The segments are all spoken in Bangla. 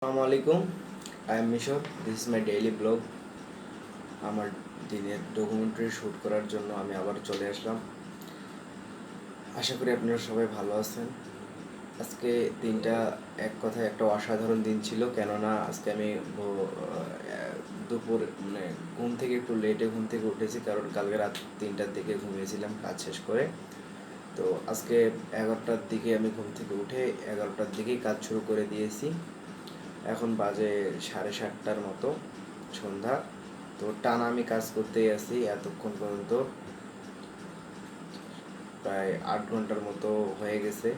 Assalamualaikum, I am Mishor. This is my daily blog. আমার দিনের ডকুমেন্টারি শ্যুট করার জন্য আমি আবার চলে আসলাম। আশা করি আপনারা সবাই ভালো আছেন। আজকে দিনটা এক কথায় একটা অসাধারণ দিন ছিল, কেননা আজকে আমি দুপুর ঘুম থেকে একটু লেটে উঠেছি, কারণ কালকে রাত 3টার দিকে ঘুমিয়েছিলাম কাজ শেষ করে। তো আজকে 11টার দিকে আমি ঘুম থেকে উঠে 11টার দিকেই কাজ শুরু করে দিয়েছি। এখন বাজে 7:30টার মতো সন্ধ্যা। তো টানা আমি কাজ করতেই আছি এতক্ষণ পর্যন্ত, প্রায় 8 ঘন্টার মতো হয়ে গেছে।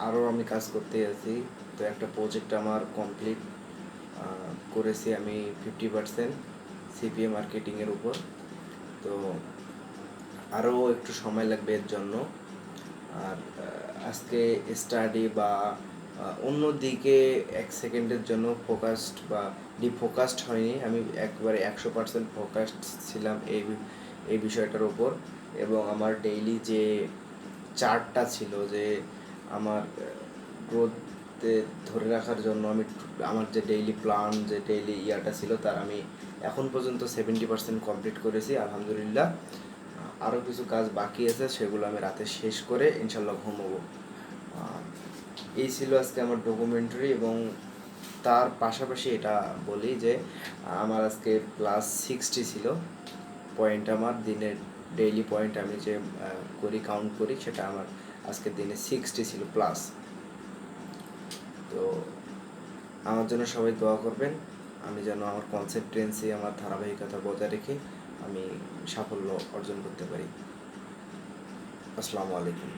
আরও আমি কাজ করতেই আছি। তো একটা প্রজেক্ট আমার কমপ্লিট করেছি আমি 50% সিপিএ মার্কেটিংয়ের উপর। তো আরও একটু সময় লাগবে এর জন্য। আর আজকে স্টাডি বা অন্য দিকে 1 সেকেন্ডের জন্য ফোকাসড বা ডিফোকাসড হয়নি। আমি একবারে 100% ফোকাসড ছিলাম এই বিষয়টার ওপর। এবং আমার ডেইলি যে চার্টটা ছিল, যে আমার গ্রোথে ধরে রাখার জন্য আমার যে ডেইলি প্ল্যান, যে ডেইলি ইয়াটা ছিল, তার আমি এখন পর্যন্ত 70% কমপ্লিট করেছি আলহামদুলিল্লাহ। আরও কিছু কাজ বাকি আছে, সেগুলো আমি রাতে শেষ করে ইনশাল্লাহ ঘুমোবো। এই ছিল আজকে আমার ডকুমেন্টারি। এবং তার পাশাপাশি এটা বলি যে আমার আজকে +60 ছিল পয়েন্ট। আমার দিনের ডেইলি পয়েন্ট আমি যে কাউন্ট করি, সেটা আমার আজকের দিনে 60 ছিল প্লাস। তো আমার জন্য সবাই দোয়া করবেন, আমি যেন আমার কনসিস্টেন্সি, আমার ধারাবাহিকতা বজায় রেখে আমি সাফল্য অর্জন করতে পারি। আসসালামু আলাইকুম।